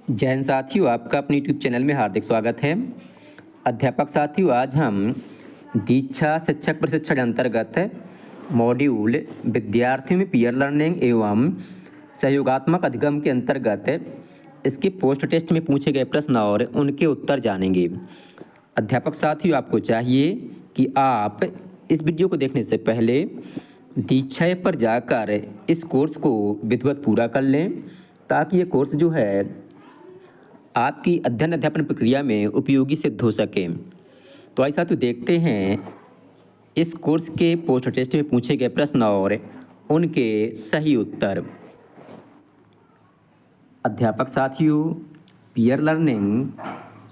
जय हिंद साथियों, आपका अपने यूट्यूब चैनल में हार्दिक स्वागत है। अध्यापक साथियों, आज हम दीक्षा शिक्षक प्रशिक्षण अंतर्गत मॉड्यूल विद्यार्थियों में पीयर लर्निंग एवं सहयोगात्मक अधिगम के अंतर्गत इसके पोस्ट टेस्ट में पूछे गए प्रश्न और उनके उत्तर जानेंगे। अध्यापक साथियों, आपको चाहिए कि आप इस वीडियो को देखने से पहले दीक्षा ऐप पर जाकर इस कोर्स को विधिवत पूरा कर लें, ताकि ये कोर्स जो है आपकी अध्ययन अध्यापन प्रक्रिया में उपयोगी सिद्ध हो सके। तो आइए साथियों, देखते हैं इस कोर्स के पोस्ट टेस्ट में पूछे गए प्रश्न और उनके सही उत्तर। अध्यापक साथियों, पीयर लर्निंग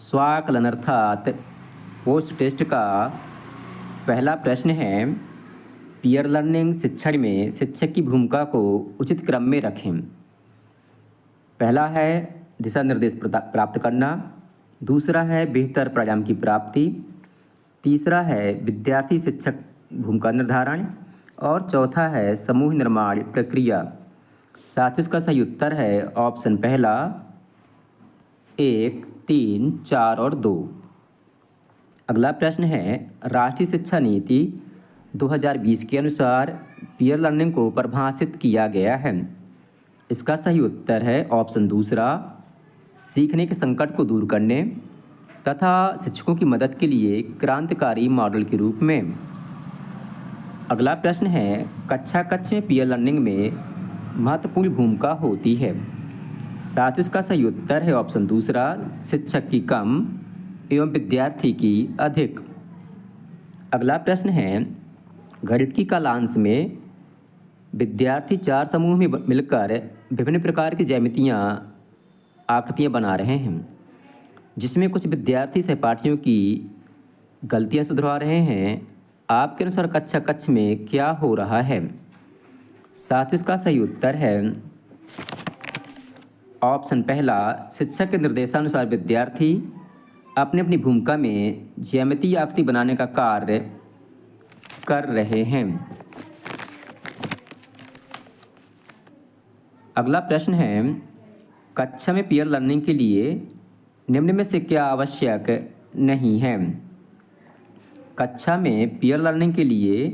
स्वाकलन अर्थात पोस्ट टेस्ट का पहला प्रश्न है, पीयर लर्निंग शिक्षण में शिक्षक की भूमिका को उचित क्रम में रखें। पहला है दिशा निर्देश प्राप्त करना, दूसरा है बेहतर परिणाम की प्राप्ति, तीसरा है विद्यार्थी शिक्षक भूमिका निर्धारण और चौथा है समूह निर्माण प्रक्रिया। साथ ही इसका सही उत्तर है ऑप्शन पहला 1, 3, 4 और 2। अगला प्रश्न है, राष्ट्रीय शिक्षा नीति 2020 के अनुसार पीयर लर्निंग को परिभाषित किया गया है। इसका सही उत्तर है ऑप्शन दूसरा, सीखने के संकट को दूर करने तथा शिक्षकों की मदद के लिए क्रांतिकारी मॉडल के रूप में। अगला प्रश्न है, कक्षा कक्ष में पीयर लर्निंग में महत्वपूर्ण भूमिका होती है। साथ ही इसका सही उत्तर है ऑप्शन दूसरा, शिक्षक की कम एवं विद्यार्थी की अधिक। अगला प्रश्न है, गणित की कालांश में विद्यार्थी 4 समूह में मिलकर विभिन्न प्रकार की ज्यामितियाँ आकृतियाँ बना रहे हैं, जिसमें कुछ विद्यार्थी सहपाठियों की गलतियाँ सुधरा रहे हैं। आपके अनुसार कक्षा कक्ष में क्या हो रहा है? साथ ही इसका सही उत्तर है ऑप्शन पहला, शिक्षक के निर्देशानुसार विद्यार्थी अपनी अपनी भूमिका में ज्यामितीय आकृति बनाने का कार्य कर रहे हैं। अगला प्रश्न है, कक्षा में पीयर लर्निंग के लिए निम्न में से क्या आवश्यक नहीं है? कक्षा में पीयर लर्निंग के लिए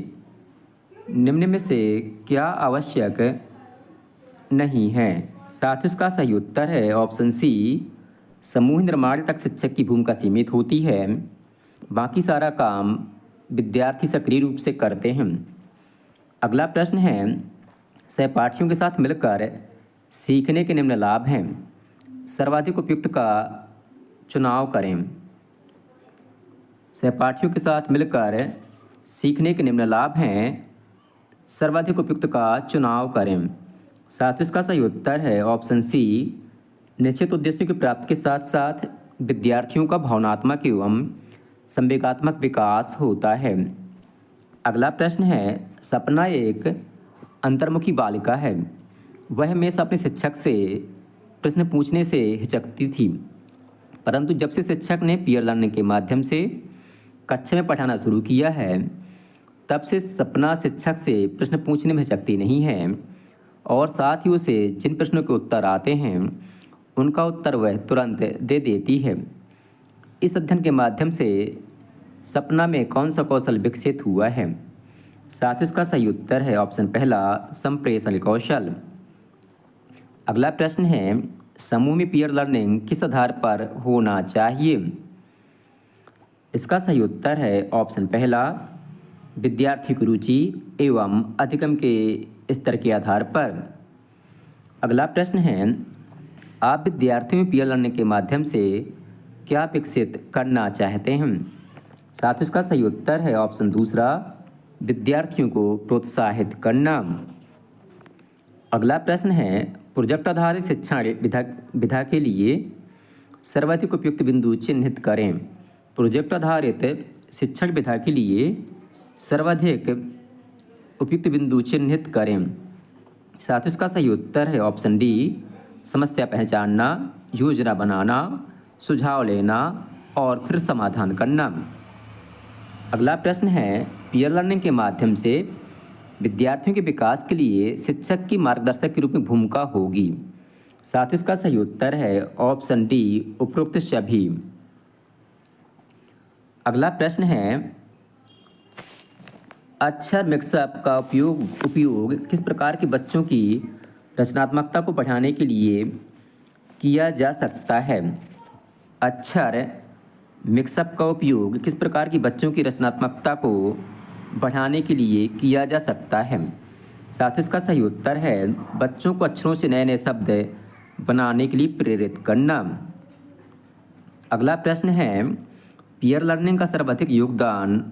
निम्न में से क्या आवश्यक नहीं है? साथ ही इसका सही उत्तर है ऑप्शन सी, समूह निर्माण तक शिक्षक की भूमिका सीमित होती है, बाकी सारा काम विद्यार्थी सक्रिय रूप से करते हैं। अगला प्रश्न है, सहपाठियों के साथ मिलकर सीखने के निम्न लाभ हैं, सर्वाधिक उपयुक्त का चुनाव करें। सहपाठियों के साथ मिलकर सीखने के निम्न लाभ हैं, सर्वाधिक उपयुक्त का चुनाव करें। साथ ही इसका सही उत्तर है ऑप्शन सी, निश्चित उद्देश्यों की प्राप्ति के साथ साथ विद्यार्थियों का भावनात्मक एवं संवेगात्मक विकास होता है। अगला प्रश्न है, सपना एक अंतर्मुखी बालिका है। वह हमेशा अपने शिक्षक से प्रश्न पूछने से हिचकती थी, परंतु जब से शिक्षक ने पीयर लर्निंग के माध्यम से कक्षा में पढ़ाना शुरू किया है, तब से सपना शिक्षक से प्रश्न पूछने में हिचकती नहीं है और साथ ही उसे जिन प्रश्नों के उत्तर आते हैं उनका उत्तर वह तुरंत दे देती है। इस अध्ययन के माध्यम से सपना में कौन सा कौशल विकसित हुआ है? साथ ही इसका सही उत्तर है ऑप्शन पहला, संप्रेषण कौशल। अगला प्रश्न है, समूह में पीयर लर्निंग किस आधार पर होना चाहिए? इसका सही उत्तर है ऑप्शन पहला, विद्यार्थी की रुचि एवं अधिगम के स्तर के आधार पर। अगला प्रश्न है, आप विद्यार्थियों में पीयर लर्निंग के माध्यम से क्या विकसित करना चाहते हैं? साथ ही इसका सही उत्तर है ऑप्शन दूसरा, विद्यार्थियों को प्रोत्साहित करना। अगला प्रश्न है, प्रोजेक्ट आधारित शिक्षण विधा के लिए सर्वाधिक उपयुक्त बिंदु चिन्हित करें। प्रोजेक्ट आधारित शिक्षण विधा के लिए सर्वाधिक उपयुक्त बिंदु चिन्हित करें। साथ ही इसका सही उत्तर है ऑप्शन डी, समस्या पहचानना, योजना बनाना, सुझाव लेना और फिर समाधान करना। अगला प्रश्न है, पीयर लर्निंग के माध्यम से विद्यार्थियों के विकास के लिए शिक्षक की मार्गदर्शक के रूप में भूमिका होगी। साथियों इसका सही उत्तर है ऑप्शन डी उपरोक्त सभी। अगला प्रश्न है अक्षर मिक्सअप का उपयोग किस प्रकार के बच्चों की रचनात्मकता को बढ़ाने के लिए किया जा सकता है। अक्षर मिक्सअप का उपयोग किस प्रकार की बच्चों की रचनात्मकता को बढ़ाने के लिए किया जा सकता है। साथियों इसका सही उत्तर है बच्चों को अक्षरों से नए नए शब्द बनाने के लिए प्रेरित करना। अगला प्रश्न है पीयर लर्निंग का सर्वाधिक योगदान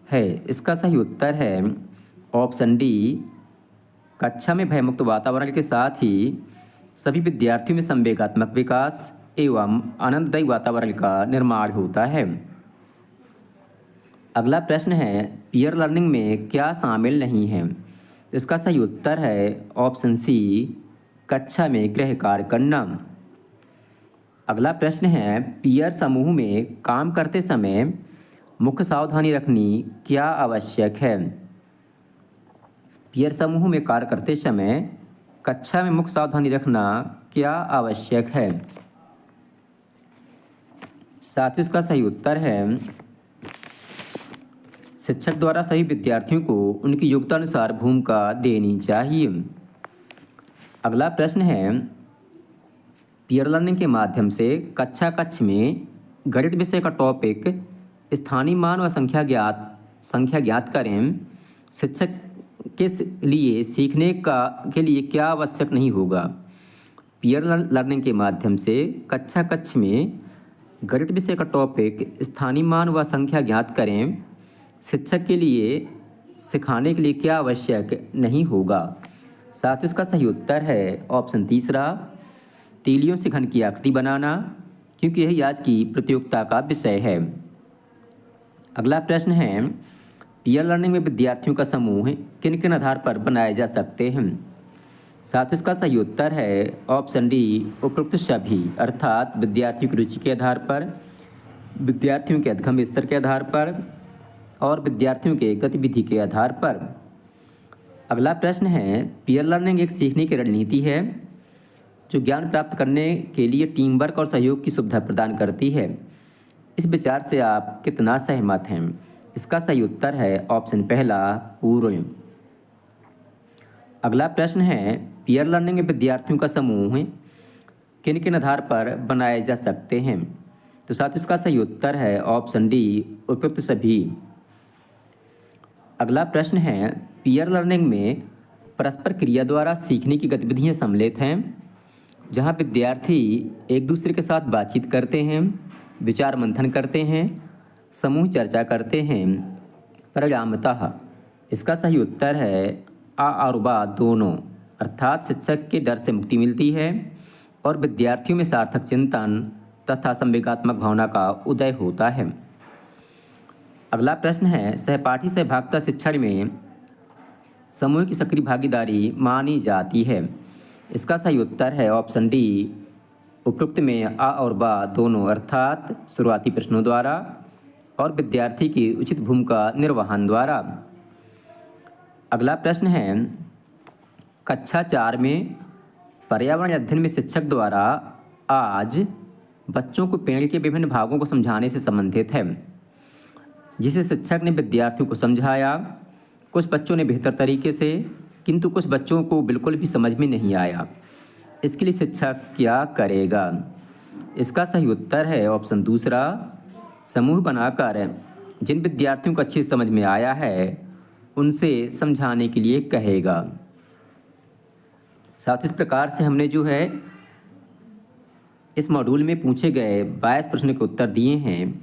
है। इसका सही उत्तर है ऑप्शन डी कक्षा में भयमुक्त वातावरण के साथ ही सभी विद्यार्थियों में संवेगात्मक विकास एवं आनंददायी वातावरण का निर्माण होता है। अगला प्रश्न है पीयर लर्निंग में क्या शामिल नहीं है। इसका सही उत्तर है ऑप्शन सी कक्षा में गृह कार्य करना। अगला प्रश्न है पीयर समूह में काम करते समय मुख्य सावधानी रखनी क्या आवश्यक है। पीयर समूह में कार्य करते समय कक्षा में मुख्य सावधानी रखना क्या आवश्यक है। साथियों इसका सही उत्तर है शिक्षक द्वारा सही विद्यार्थियों को उनकी योग्यता अनुसार भूमिका देनी चाहिए। अगला प्रश्न है पीयर लर्निंग के माध्यम से कक्ष में गणित विषय का टॉपिक स्थानीय मान व संख्या ज्ञात करें। शिक्षक के लिए सीखने के लिए क्या आवश्यक नहीं होगा। पीयर लर्निंग के माध्यम से कक्ष में गणित विषय का टॉपिक स्थानीय मान व संख्या ज्ञात करें। शिक्षक के लिए सिखाने के लिए क्या आवश्यक नहीं होगा। साथ इसका सही उत्तर है ऑप्शन तीसरा तीलियों से घन की आकृति बनाना, क्योंकि यही आज की प्रतियोगिता का विषय है। अगला प्रश्न है पीयर लर्निंग में विद्यार्थियों का समूह किन किन आधार पर बनाए जा सकते हैं। साथ इसका सही उत्तर है ऑप्शन डी उपरोक्त सभी, अर्थात विद्यार्थियों की रुचि के आधार पर, विद्यार्थियों के अध्ययन स्तर के आधार पर और विद्यार्थियों के गतिविधि के आधार पर। अगला प्रश्न है पीयर लर्निंग एक सीखने की रणनीति है जो ज्ञान प्राप्त करने के लिए टीम वर्क और सहयोग की सुविधा प्रदान करती है। इस विचार से आप कितना सहमत हैं। इसका सही उत्तर है ऑप्शन पहला पूर्ण। अगला प्रश्न है पीयर लर्निंग में विद्यार्थियों का समूह किन किन आधार पर बनाए जा सकते हैं। तो साथ इसका सही उत्तर है ऑप्शन डी उपयुक्त सभी। अगला प्रश्न है पीयर लर्निंग में परस्पर क्रिया द्वारा सीखने की गतिविधियां सम्मिलित हैं, जहां विद्यार्थी एक दूसरे के साथ बातचीत करते हैं, विचार मंथन करते हैं, समूह चर्चा करते हैं। परिणामतः इसका सही उत्तर है आ और बा दोनों, अर्थात शिक्षक के डर से मुक्ति मिलती है और विद्यार्थियों में सार्थक चिंतन तथा संवेगात्मक भावना का उदय होता है। अगला प्रश्न है सहपाठी सहभागिता शिक्षण में समूह की सक्रिय भागीदारी मानी जाती है। इसका सही उत्तर है ऑप्शन डी उपरोक्त में आ और बा दोनों, अर्थात शुरुआती प्रश्नों द्वारा और विद्यार्थी की उचित भूमिका निर्वहन द्वारा। अगला प्रश्न है कक्षा 4 में पर्यावरण अध्ययन में शिक्षक द्वारा आज बच्चों को पेड़ के विभिन्न भागों को समझाने से संबंधित है, जिसे शिक्षक ने विद्यार्थियों को समझाया। कुछ बच्चों ने बेहतर तरीके से, किंतु कुछ बच्चों को बिल्कुल भी समझ में नहीं आया। इसके लिए शिक्षक क्या करेगा। इसका सही उत्तर है ऑप्शन दूसरा समूह बनाकर जिन विद्यार्थियों को अच्छी समझ में आया है उनसे समझाने के लिए कहेगा। साथ इस प्रकार से हमने जो है इस मॉड्यूल में पूछे गए 22 प्रश्नों के उत्तर दिए हैं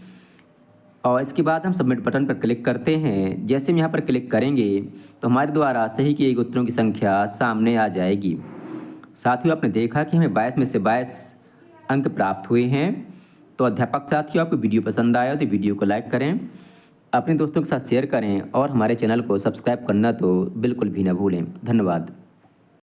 और इसके बाद हम सबमिट बटन पर क्लिक करते हैं। जैसे हम यहाँ पर क्लिक करेंगे तो हमारे द्वारा सही किए गए उत्तरों की संख्या सामने आ जाएगी। साथियों आपने देखा कि हमें 22 में से 22 अंक प्राप्त हुए हैं। तो अध्यापक साथियों आपको वीडियो पसंद आया तो वीडियो को लाइक करें, अपने दोस्तों के साथ शेयर करें और हमारे चैनल को सब्सक्राइब करना तो बिल्कुल भी न भूलें। धन्यवाद।